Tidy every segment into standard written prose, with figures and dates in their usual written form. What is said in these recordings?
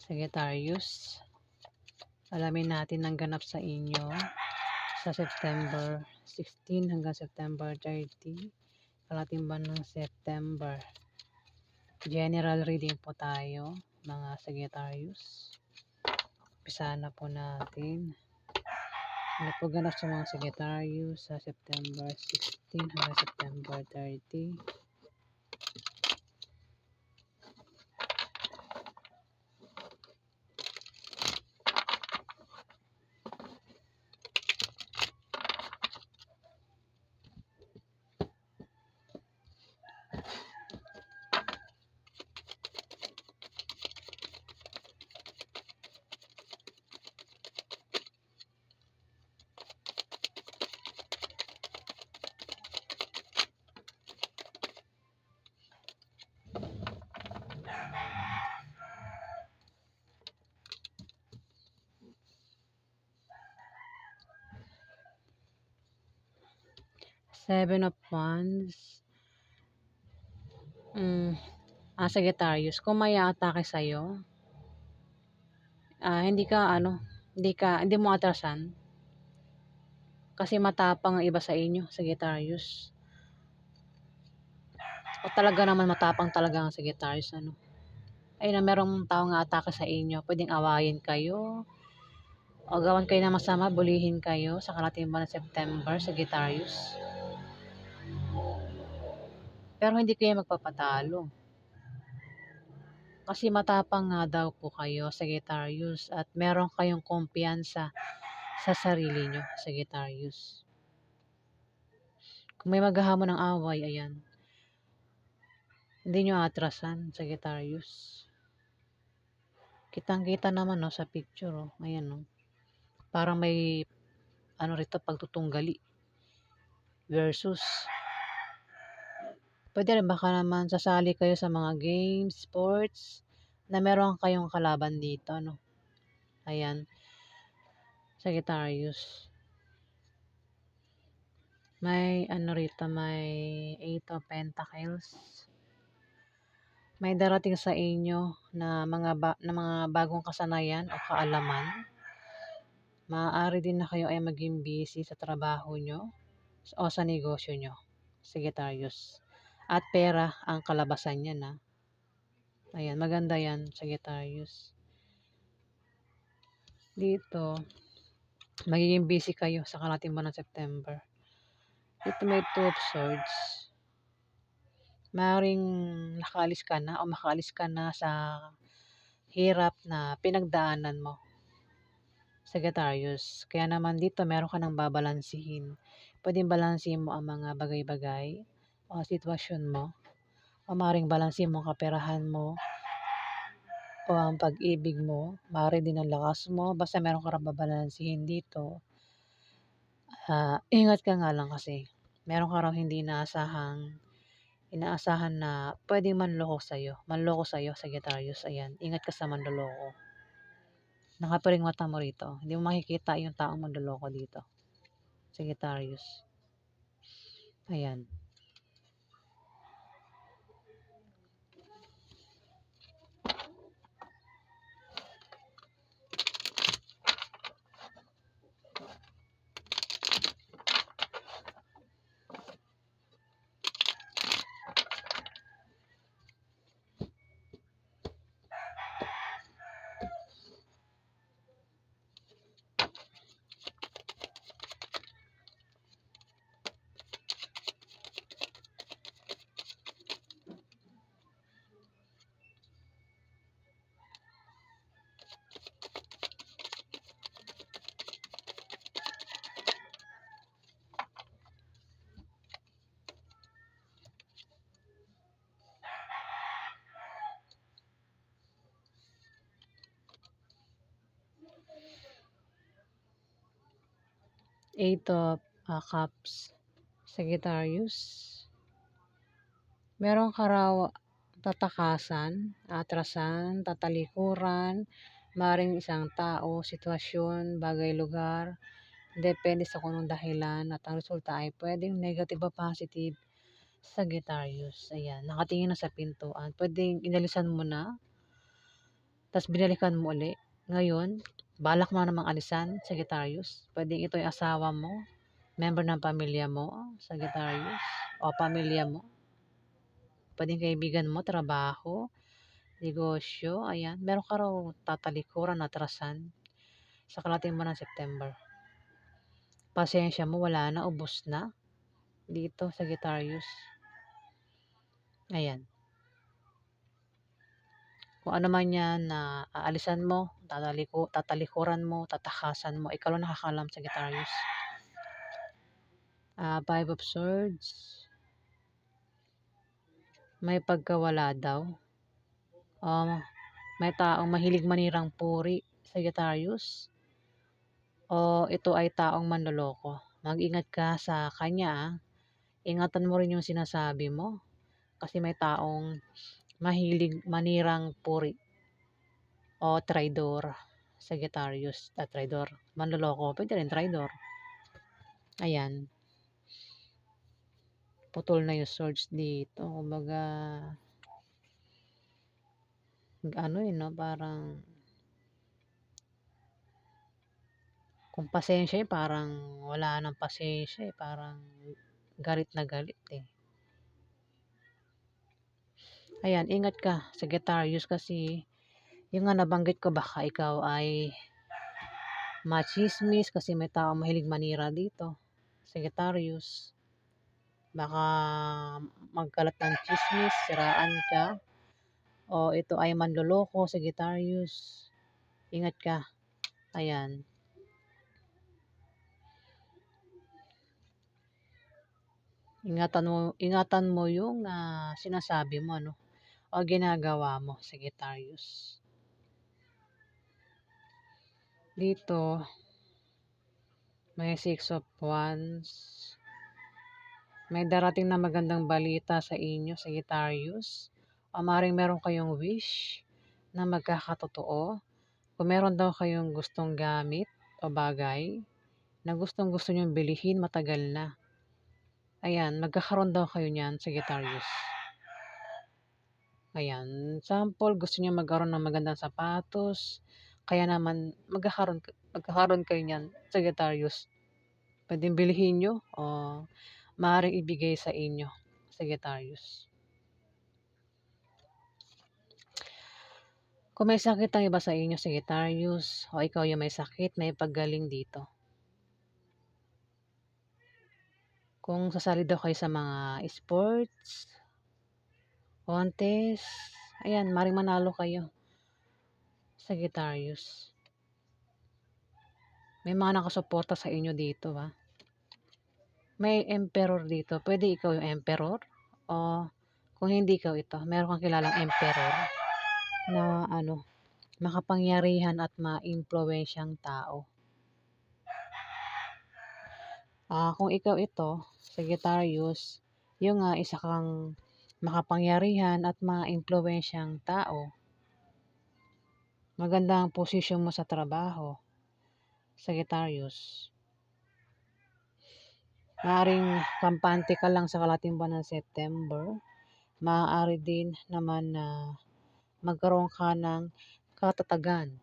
Sagittarius. Alamin natin ang ganap sa inyo sa September 16 hanggang September 30. Kalating buwan ng September. General reading po tayo, mga Sagittarius. Umpisahan na po natin. Ano po ganap sa mga Sagittarius sa September 16 hanggang September 30. 7 of Wands. Sagittarius, kung may atake sa'yo, hindi mo atrasan. Kasi matapang ang iba sa inyo, Sagittarius. O talaga naman matapang talaga ang Sagittarius, ano. Ayun na, merong taong atake sa inyo. Pwedeng awayin kayo, o gawan kayo ng masama, bulihin kayo sa karating buwan ng September, Sagittarius. Pero hindi kayo magpapatalo. Kasi matapang nga daw po kayo, Sagittarius, at meron kayong kumpiyansa sa sarili nyo, Sagittarius. Kung may maghahamon ng away, ayan. Hindi nyo atrasan, Sagittarius. Kitang-kita naman, no, sa picture, oh. Ayan, no. Parang may, rito, pagtutunggali. Versus. Pwede rin baka naman sasali kayo sa mga games, sports, na meron kayong kalaban dito, no. Ayan. Sagittarius. May rito, may 8 of Pentacles. May darating sa inyo na mga bagong kasanayan o kaalaman. Maaari din na kayo ay maging busy sa trabaho nyo o sa negosyo nyo, Sagittarius. At pera ang kalabasan niya na. Ayan, maganda yan, Sagittarius. Dito, magiging busy kayo sa kalating buwan ng September. Dito may 2 of Swords. Maaaring nakaalis ka na o makaalis ka na sa hirap na pinagdaanan mo, Sagittarius. Kaya naman dito meron ka nang babalansihin. Pwedeng balansihin mo ang mga bagay-bagay o sitwasyon mo. O maaaring balansihin mo ang kaperahan mo o ang pag-ibig mo. Maaaring din ang lakas mo. Basta meron ka rin babalansihin dito. Ingat ka nga lang kasi meron ka raw hindi inaasahan na pwedeng manloko sa'yo, Sagittarius. Ayan, ingat ka sa manloloko. Nakapiring mata mo rito. Hindi mo makikita yung taong manloloko dito, Sagittarius. Ayan. Eight of Cups, Sagittarius. Meron ka raw tatakasan, atrasan, tatalikuran, maring isang tao, sitwasyon, bagay, lugar. Depende sa kung anong dahilan at ang resulta ay pwedeng negative o positive, Sagittarius. Ayan, nakatingin na sa pintuan. Pwedeng inalisan mo na tas binalikan mo uli. Ngayon, balak mo namang alisan, Sagittarius. Puwedeng ito yung asawa mo, member ng pamilya mo, Sagittarius, o pamilya mo. Puwedeng kaibigan mo, trabaho, negosyo, ayan. Meron ka raw tatalikuran, atrasan sa kalahating buwan ng September. Pasensya mo, wala na, ubos na dito, Sagittarius. Ayan. Kung ano man yan na aalisan mo, tatalikuran mo, tatakasan mo, ikaw lang nakakalam, Sagittarius. Five of Swords. May pagkawala daw. May taong mahilig manirang puri, Sagittarius. O ito ay taong manloloko. Mag-ingat ka sa kanya. Ingatan mo rin yung sinasabi mo. Kasi may taong mahilig manirang puri. O traidor, Sagittarius. Traidor. Manloloko. Pwede rin traidor. Ayan. Putol na yung swords dito. Kumbaga, no, parang, kung pasensya parang wala nang pasensya parang galit na galit Ayan, ingat ka, Sagittarius, kasi yung nga nabanggit ko, baka ikaw ay machismis kasi may tao mahilig manira dito, Sagittarius. Baka magkalat ng chismis, siraan ka, o ito ay manloloko, Sagittarius. Ingat ka. Ayan. Ingatan mo yung sinasabi mo, ano, o ginagawa mo, Sagittarius. Dito, may Six of Wands. May darating na magandang balita sa inyo, Sagittarius. O maaaring meron kayong wish na magkakatotoo. Kung meron daw kayong gustong gamit o bagay na gustong-gusto nyong bilihin matagal na. Ayan, magkakaroon daw kayo niyan, Sagittarius. Ayan, sample, gusto niyo magkaroon ng magandang sapatos, kaya naman magkakaroon kayo niyan, Sagittarius. Pwedeng bilhin nyo o maaaring ibigay sa inyo, Sagittarius. Kung may sakit ang iba sa inyo, Sagittarius, o ikaw yung may sakit, may paggaling dito. Kung sasali daw kayo sa mga sports, contest, ayan, maaaring manalo kayo, Sagittarius. May mga nakasuporta sa inyo dito, ha. May emperor dito. Pwede ikaw yung emperor, o kung hindi ikaw ito, meron kang kilalang emperor na makapangyarihan at maimpluwensyang tao. Kung ikaw ito, Sagittarius, yung isa kang makapangyarihan at maimpluwensyang tao. Maganda ang posisyon mo sa trabaho, Sagittarius. Maaaring kampante ka lang sa kalahating buwan ng September. Maaari din naman na magkaroon ka ng katatagan.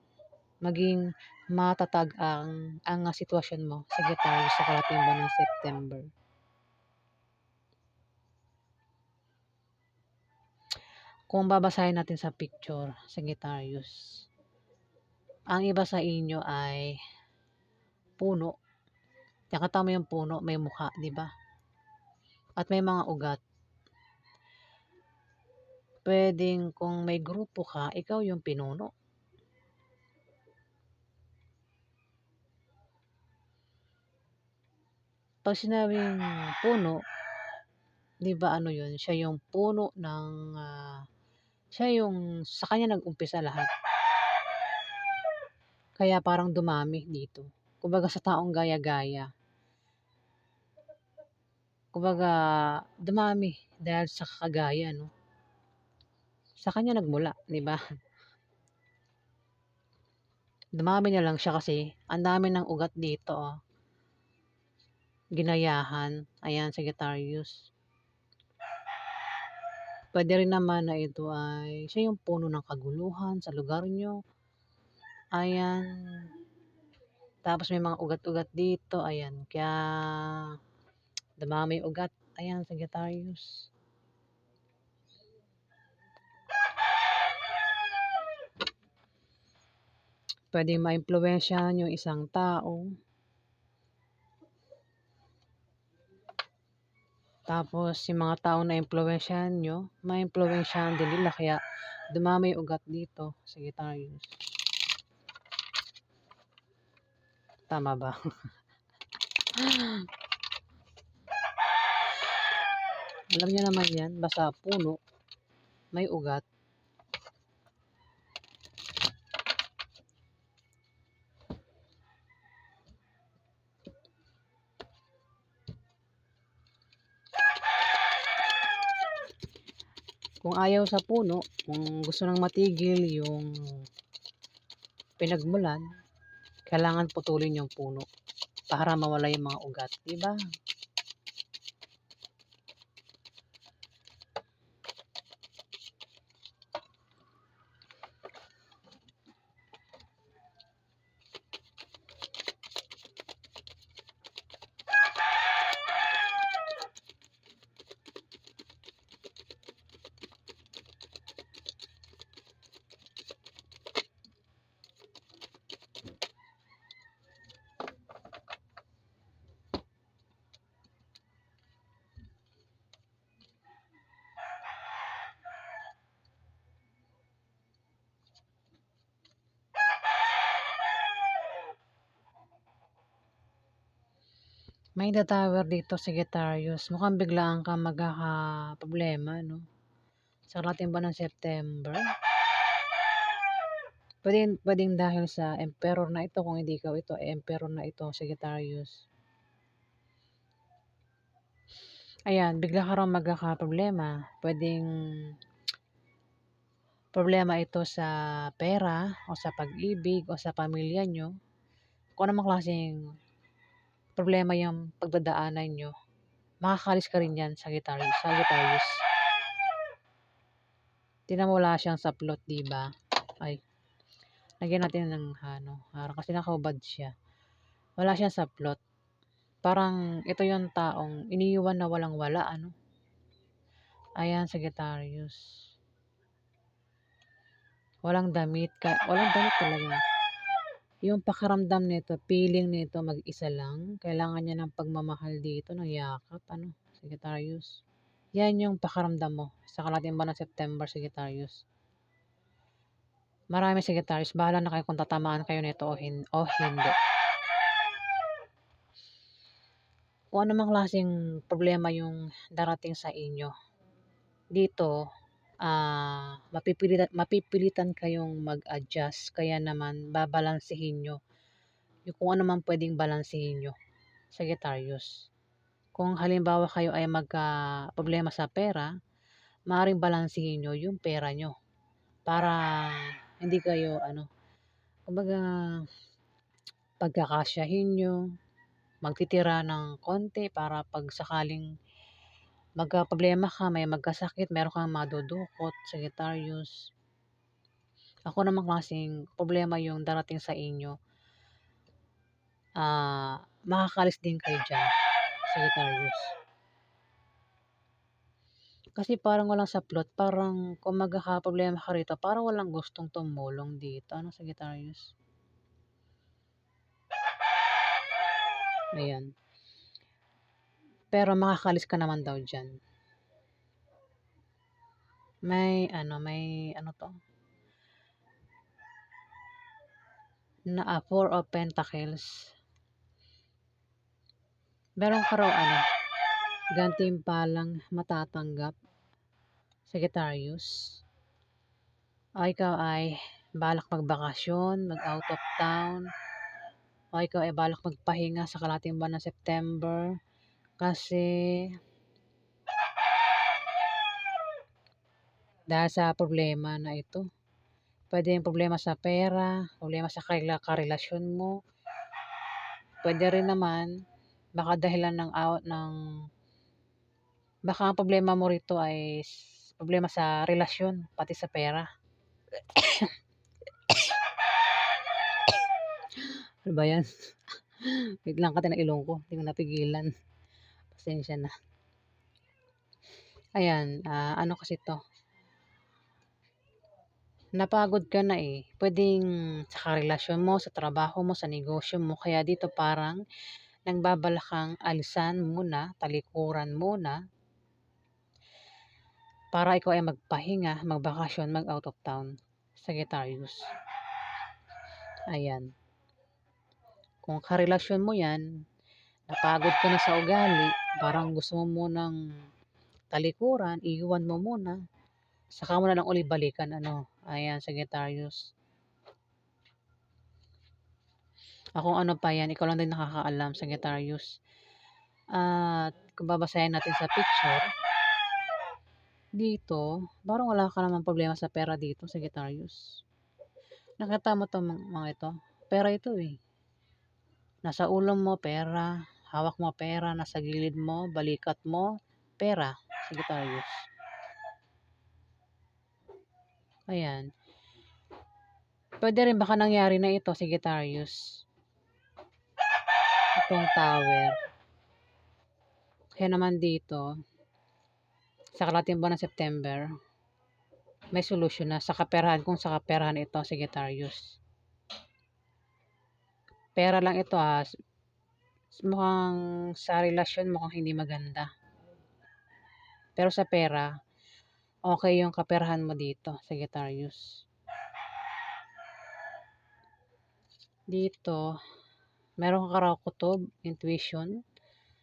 Maging matatag ang sitwasyon mo, Sagittarius, sa kalahating buwan ng September. Kung babasahin natin sa picture, Sagittarius, ang iba sa inyo ay puno. Nakita mo yung puno, may mukha, di ba? At may mga ugat. Pwedeng kung may grupo ka, ikaw yung pinuno. Pag sinabing puno, di ba yun? Siya yung puno ng, siya yung sa kanya nag-umpisa lahat. Kaya parang dumami dito. Kumbaga sa taong gaya-gaya. Kumbaga dumami dahil sa kagaya, no? Sa kanya nagmula, di ba? Dumami na lang siya kasi ang dami ng ugat dito, Ginayahan. Ayan, Sagittarius. Puwede rin naman na ito ay siya yung puno ng kaguluhan sa lugar niyo, ayan. Tapos may mga ugat-ugat dito, ayan, kaya dumami yung ugat, ayan, Sagittarius. Puwedeng maimpluwensyahan yung isang tao. Tapos yung mga taong naimpluwensyahan niyo, maimpluwensyahan din nila kaya dumami yung ugat dito, Sagittarius. Tama ba? Alam niyo naman 'yan, basta puno, may ugat. Kung ayaw sa puno, kung gusto nang matigil yung pinagmulan, kailangan putulin yung puno para mawala yung mga ugat, 'di ba? May tower dito, Sagittarius. Mukhang biglaan kang magkakaproblema, no? Sa karating buwan ng September. Pwedeng dahil sa emperor na ito, kung hindi ikaw ito, emperor na ito, Sagittarius. Ayan, bigla ka raw magkakaproblema. Pwedeng problema ito sa pera, o sa pag-ibig, o sa pamilya nyo. Kung anong klaseng problema yung pagdadaanan nyo, makakalis ka rin yan, Sagittarius. Sagittarius. Tingnan mo, wala siyang saplot, diba? Ay, lagyan natin ng harang kasi nakahubad siya. Wala siyang saplot. Parang ito yung taong iniiwan na walang-wala, ano? Ayan, Sagittarius. Walang damit talaga. Yung pakiramdam nito, feeling nito mag-isa lang. Kailangan niya ng pagmamahal dito, ng yakap, ano? Sagittarius. Yan yung pakiramdam mo sa kalating buwan ng September, Sagittarius. Marami, Sagittarius. Bahala na kayo kung tatamaan kayo nito o hindi. Kung ano mang klaseng problema yung darating sa inyo, dito, mapipilitan kayong mag-adjust. Kaya naman, babalansehin nyo. Yung kung ano man pwedeng balansehin nyo, Sagittarius. Kung halimbawa kayo ay magka-problema sa pera, maaaring balansehin nyo yung pera nyo. Para hindi kayo, kumbaga, pagkakasyahin nyo, magtitira ng konti para pag sakaling magka-problema ka, may magkasakit, meron kang madudukot, Sagittarius. Ako namang klaseng problema yung darating sa inyo, makakalis din kayo dyan, Sagittarius. Kasi parang walang saplot, parang kung magkakaproblema ka rito, parang walang gustong tumulong dito, Sagittarius. Ayan. Pero makakalis ka naman daw dyan. May to? Four of Pentacles. Meron ka raw gantimpalang matatanggap, Sagittarius. O ikaw ay balak magbakasyon, mag-out of town. O ikaw ay balak magpahinga sa kalating buwan ng September. Kasi dahil sa problema na ito. Pwede yung problema sa pera, problema sa karelasyon mo. Pwede rin naman, baka dahilan baka ang problema mo rito ay problema sa relasyon, pati sa pera. Ano ba yan? Wait lang kasi ng ilong ko, hindi ko napigilan. Pasensya na. Ayan, ano kasi to, napagod ka na eh. Pwedeng sa karelasyon mo, sa trabaho mo, sa negosyo mo. Kaya dito parang nagbabalak kang alisan muna, talikuran muna, para ikaw ay magpahinga, magbakasyon, mag out of town. Sagittarius. Ayan. Kung karelasyon mo yan, napagod ka na sa ugali, parang gusto mo munang talikuran, iwan mo muna, saka mo na lang uli balikan, ano. Ayan, Sagittarius. Kung ano pa yan, ikaw lang din nakakaalam, Sagittarius. At kung babasahin natin sa picture, dito, parang wala ka namang problema sa pera dito, Sagittarius. Nakita mo to mga ito? Pera ito eh. Nasa ulo mo, pera. Hawak mo, pera. Nasa gilid mo, balikat mo, pera, Sagittarius. Ayan. Pwede rin baka nangyari na ito, Sagittarius. Itong tower. Kaya naman dito, sa kalating buwan ng September, may solusyon na sa kaperahan, kung sa kaperahan ito, Sagittarius. Pera lang ito mukhang sa relasyon mukhang hindi maganda. Pero sa pera, okay yung kaperahan mo dito, Sagittarius. Dito, meron ka raw kutob, intuition,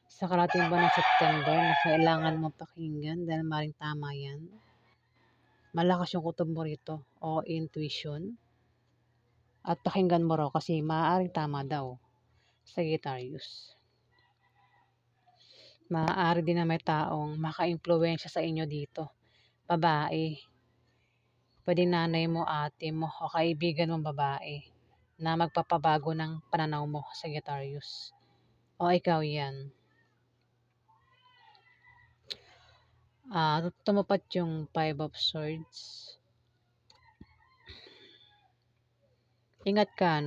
sa kalating buwan ng September na kailangan mo pakinggan dahil maring tama yan. Malakas yung kutob mo rito o intuition. At pakinggan mo raw kasi maaaring tama daw, Sagittarius. Maaari din na may taong maka-impluwensya sa inyo dito. Babae. Pwedeng nanay mo, ate mo, o kaibigan mong babae na magpapabago ng pananaw mo, Sagittarius. O ikaw yan. Tumapat yung 5 of Swords. Ingat ka,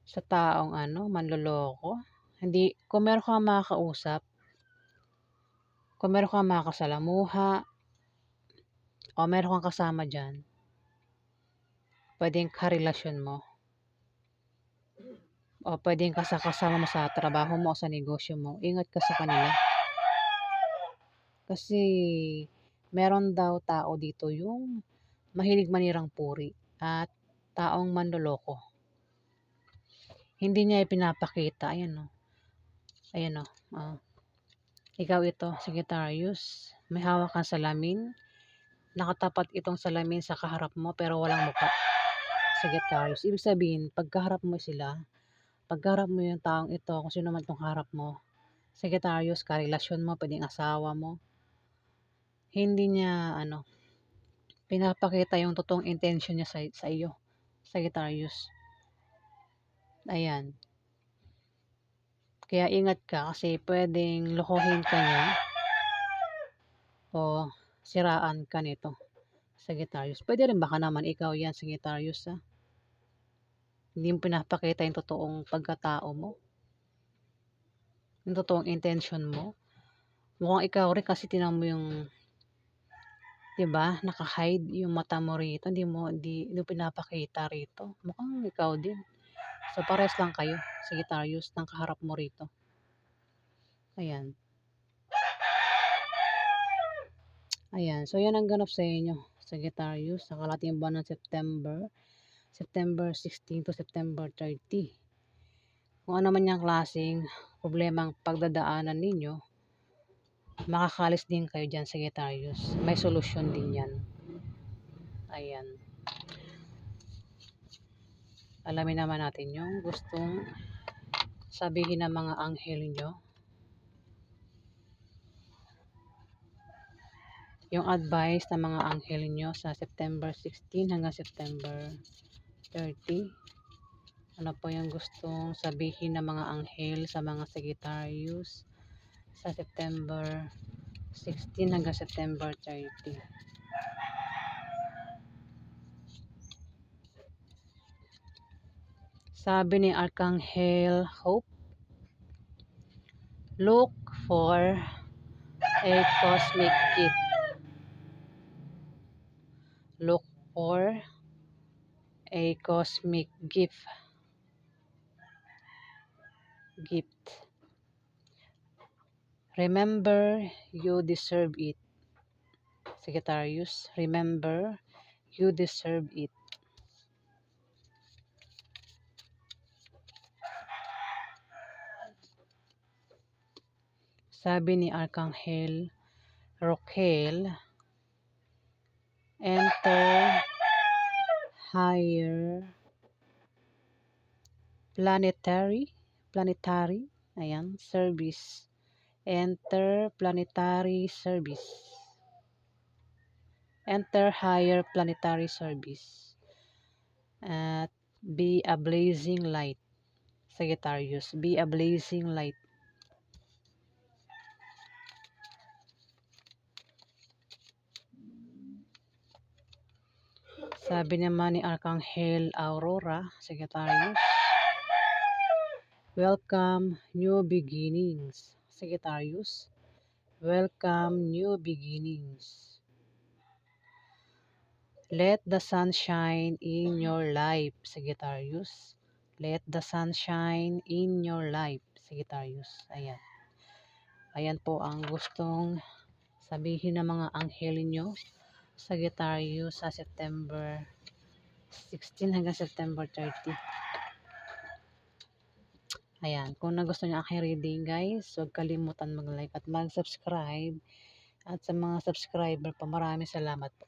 sa taong manloloko. Hindi, kung meron kang makakausap, kung meron kang makakasalamuha, o meron kang kasama dyan, pwedeng karelasyon mo, o pwedeng kasama mo sa trabaho mo o sa negosyo mo, ingat ka sa kanila. Kasi, meron daw tao dito yung mahilig manirang puri at taong manloloko. Hindi niya ipinapakita. Ayan o. Ayan o. Ikaw ito, Sagittarius. May hawak kang salamin. Nakatapat itong salamin sa kaharap mo pero walang muka. Sagittarius. Ibig sabihin, pagkaharap mo sila, pagkaharap mo yung taong ito, kung sino man itong kaharap mo, Sagittarius, karelasyon mo, pwedeng asawa mo, hindi niya, pinapakita yung totoong intention niya sa iyo, Sagittarius. Ayan. Kaya ingat ka kasi pwedeng lokohin ka niya o siraan ka nito, Sagittarius. Pwede rin baka naman ikaw yan, Sagittarius, Hindi mo pinapakita yung totoong pagkatao mo, yung totoong intention mo. Mukhang ikaw rin kasi tinan mo yung, 'di ba, naka-hide yung mata mo rito, hindi mo pinapakita rito. Mukhang ikaw din. So, pares lang kayo, Sagittarius, ng kaharap mo rito. Ayan. Ayan. So, yan ang ganap sa inyo, Sagittarius, sa kalating buwan ng September 16 to September 30. Kung ano man yung klaseng problemang pagdadaanan ninyo, makakalis din kayo dyan, Sagittarius. May solusyon din yan. Ayan. Alamin naman natin yung gustong sabihin ng mga anghel nyo. Yung advice ng mga anghel nyo sa September 16 hanggang September 30. Ano po yung gustong sabihin ng mga anghel sa mga Sagittarius sa September 16 hanggang September 30. Sabi ni Archangel Hope, look for a cosmic gift. Look for a cosmic gift. Remember, you deserve it. Sagittarius, remember, you deserve it. Sabi ni Archangel Rochelle, enter higher planetary, ayan, service. Enter planetary service. Enter higher planetary service. At be a blazing light. Sagittarius, be a blazing light. Sabi naman ni Archangel Aurora, Sagittarius, welcome new beginnings. Sagittarius, welcome new beginnings. Let the sun shine in your life, Sagittarius. Let the sun shine in your life, Sagittarius. Ayan. Ayan po ang gustong sabihin ng mga anghel nyo, Sagittarius, sa September 16 hanggang September 30. Ayan. Kung nagustuhan nyo aking reading, guys, huwag kalimutan mag-like at mag-subscribe. At sa mga subscriber pa, maraming salamat po.